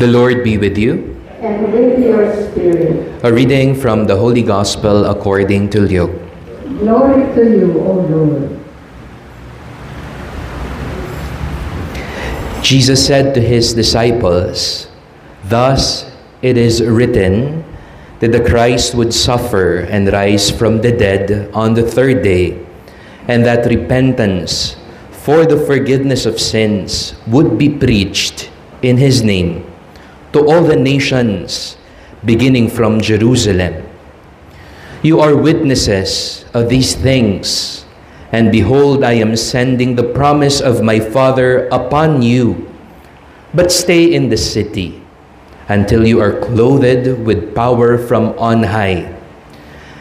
The Lord be with you. And with your spirit. A reading from the Holy Gospel according to Luke. Glory to you, O Lord. Jesus said to his disciples, "Thus it is written that the Christ would suffer and rise from the dead on the third day, and that repentance for the forgiveness of sins would be preached in his name to all the nations, beginning from Jerusalem. You are witnesses of these things, and behold, I am sending the promise of my Father upon you. But stay in the city until you are clothed with power from on high."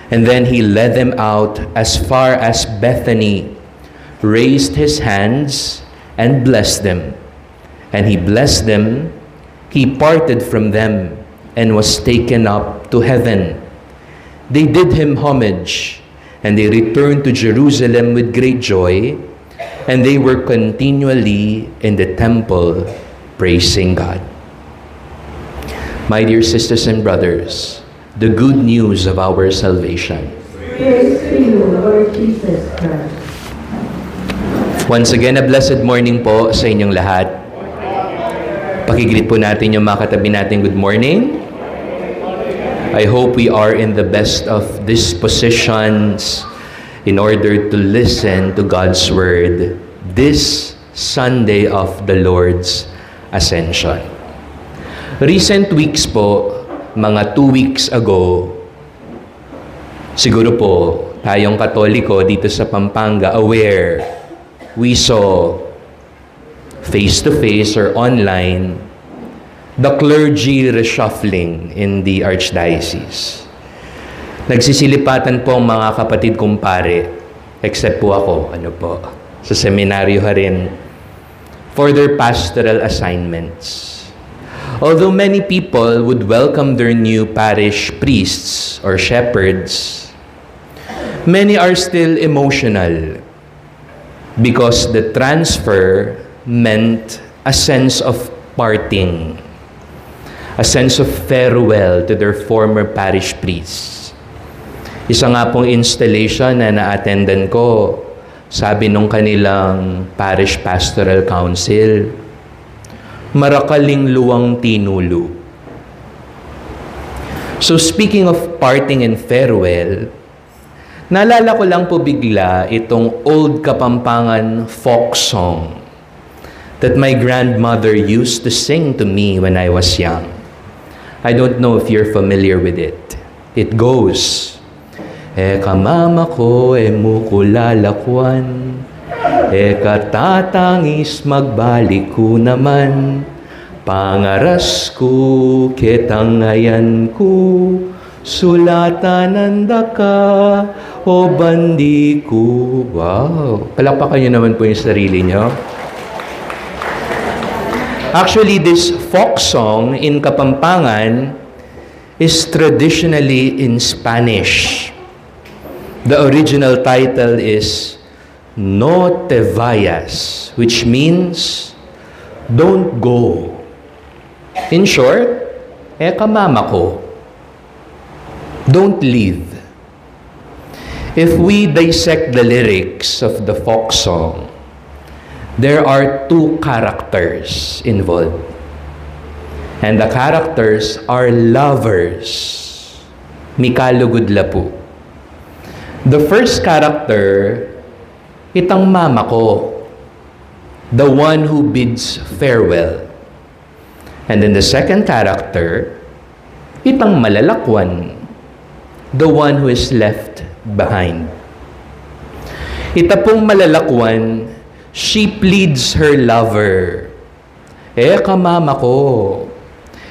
And then he led them out as far as Bethany, raised his hands, and blessed them. And he blessed them, he parted from them, and was taken up to heaven. They did him homage, and they returned to Jerusalem with great joy, and they were continually in the temple praising God. My dear sisters and brothers, the good news of our salvation. Praise to you, Lord Jesus Christ. Once again, a blessed morning po sa inyong lahat. Pakigreet po natin yung mga katabi natin, good morning. I hope we are in the best of dispositions in order to listen to God's Word this Sunday of the Lord's Ascension. Recent weeks po, mga 2 weeks ago, siguro po tayong Katoliko dito sa Pampanga aware, we saw face-to-face or online the clergy reshuffling in the Archdiocese. Nagsisilipatan po ang mga kapatid kumpare, except po ako, sa seminaryo ha rin, for their pastoral assignments. Although many people would welcome their new parish priests or shepherds, many are still emotional because the transfer meant a sense of parting, a sense of farewell to their former parish priests. Isa nga pong installation na na-attendan ko, sabi nung kanilang parish pastoral council, marakaling luwang tinulu. So speaking of parting and farewell, naalala ko lang po bigla itong old Kapampangan folk song that my grandmother used to sing to me when I was young. I don't know if you're familiar with it. It goes, "Eka mama ko, mukulalakwan, eka tatangis magbalik ko naman, pangaras ko, ketangayan ko, sulatan nandaka, o bandi ko." Wow! Palakpakan niyo naman po yung sarili niyo. Actually, this folk song in Kapampangan is traditionally in Spanish. The original title is "No te vayas," which means don't go. In short, eka mama ko, don't leave. If we dissect the lyrics of the folk song, there are 2 characters involved. And the characters are lovers. Mikalugudla po. The first character, itang mama ko, the one who bids farewell. And then the second character, itang malalakwan, the one who is left behind. Ita pong malalakwan, she pleads her lover. Eka mama ko,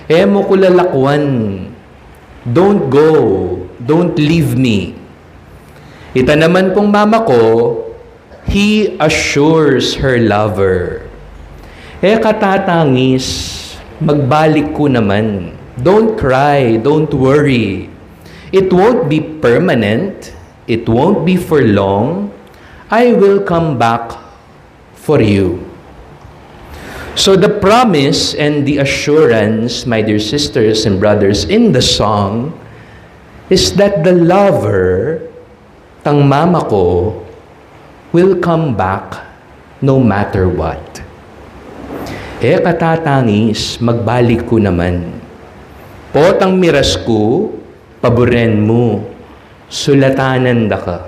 mo kulalakwan, don't go, don't leave me. Ita naman pong mama ko, he assures her lover. Eka tatangis, magbalik ko naman. Don't cry, don't worry. It won't be permanent, it won't be for long. I will come back for you. So the promise and the assurance, my dear sisters and brothers, in the song is that the lover, tang mama ko, will come back no matter what. Katatangis, magbalik ko naman. Potang miras ko, paboren mo, sulatanan da ka.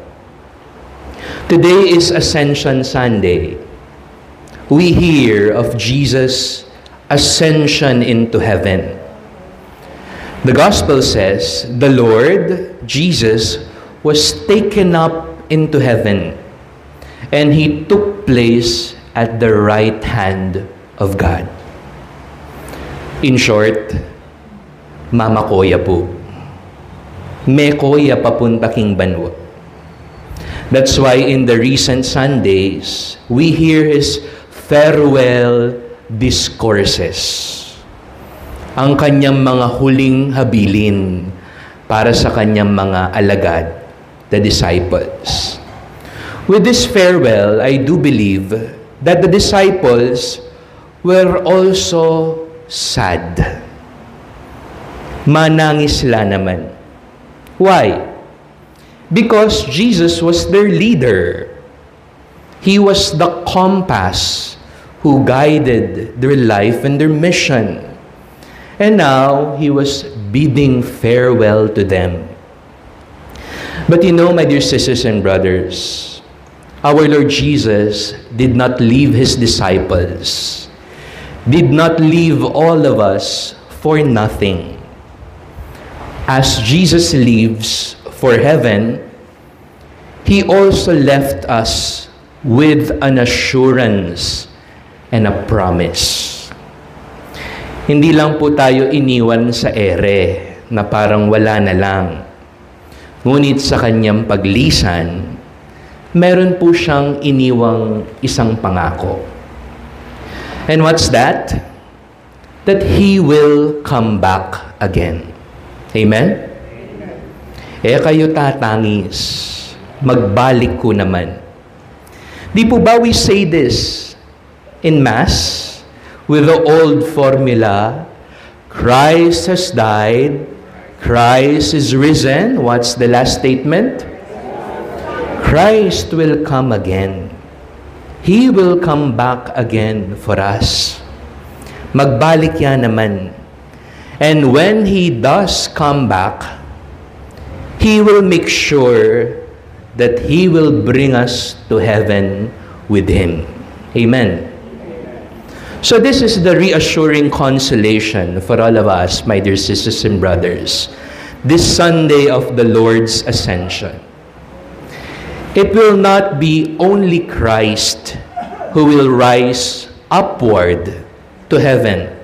Today is Ascension Sunday. We hear of Jesus' ascension into heaven. The Gospel says, the Lord, Jesus, was taken up into heaven, and He took place at the right hand of God. In short, Mama Koya po. Me Koya papunta king banwa. That's why in the recent Sundays, we hear His farewell discourses. Ang kanyang mga huling habilin para sa kanyang mga alagad, the disciples. With this farewell, I do believe that the disciples were also sad. Manangis sila naman. Why? Because Jesus was their leader. He was the compass who guided their life and their mission. And now, He was bidding farewell to them. But you know, my dear sisters and brothers, our Lord Jesus did not leave His disciples, did not leave all of us for nothing. As Jesus leaves for heaven, He also left us with an assurance and a promise. Hindi lang po tayo iniwan sa ere na parang wala na lang. Ngunit sa kanyang paglisan, meron po siyang iniwang isang pangako. And what's that? That He will come back again. Amen? Kayo tatangis, magbalik ko naman. Di po ba we say this in Mass with the old formula, Christ has died, Christ is risen. What's the last statement? Christ will come again. He will come back again for us. Magbalik yan naman. And when He does come back, He will make sure that He will bring us to heaven with Him. Amen. So this is the reassuring consolation for all of us, my dear sisters and brothers, this Sunday of the Lord's Ascension. It will not be only Christ who will rise upward to heaven,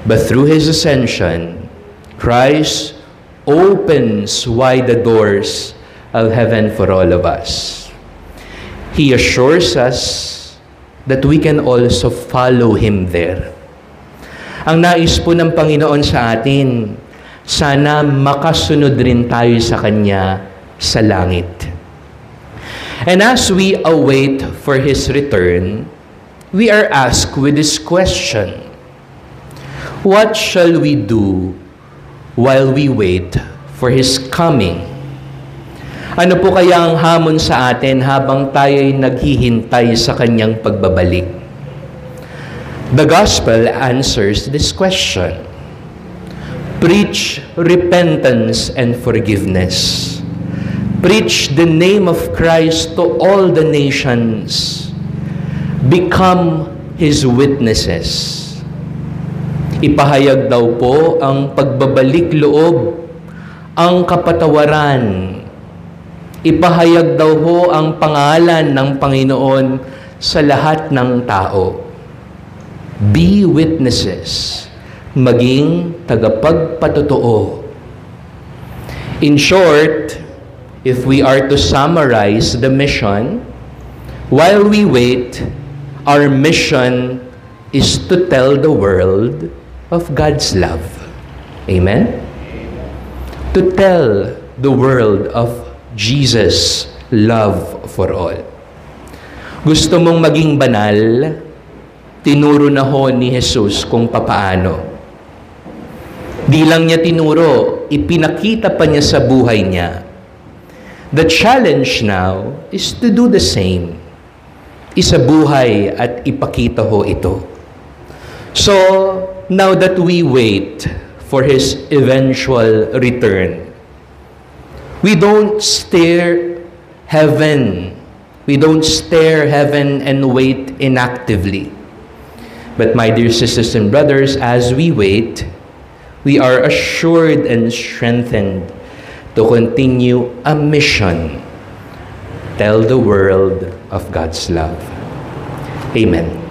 but through His ascension, Christ opens wide the doors of heaven for all of us. He assures us that we can also follow Him there. Ang nais po ng Panginoon sa atin, sana makasunod rin tayo sa Kanya sa langit. And as we await for His return, we are asked with this question, what shall we do while we wait for His coming? Ano po kaya ang hamon sa atin habang tayo'y naghihintay sa Kanyang pagbabalik? The Gospel answers this question. Preach repentance and forgiveness. Preach the name of Christ to all the nations. Become His witnesses. Ipahayag daw po ang pagbabalik loob, ang kapatawaran. Ipahayag daw ho ang pangalan ng Panginoon sa lahat ng tao. Be witnesses, maging tagapagpatotoo. In short, if we are to summarize the mission, while we wait, our mission is to tell the world of God's love. Amen? To tell the world of Jesus' love for all. Gusto mong maging banal? tinuro na ho ni Jesus kung papaano. Di lang niya tinuro, ipinakita pa niya sa buhay niya. The challenge now is to do the same. Isabuhay at ipakita ho ito. So, now that we wait for His eventual return, we don't stare heaven. We don't stare heaven and wait inactively. But my dear sisters and brothers, as we wait, we are assured and strengthened to continue a mission. Tell the world of God's love. Amen.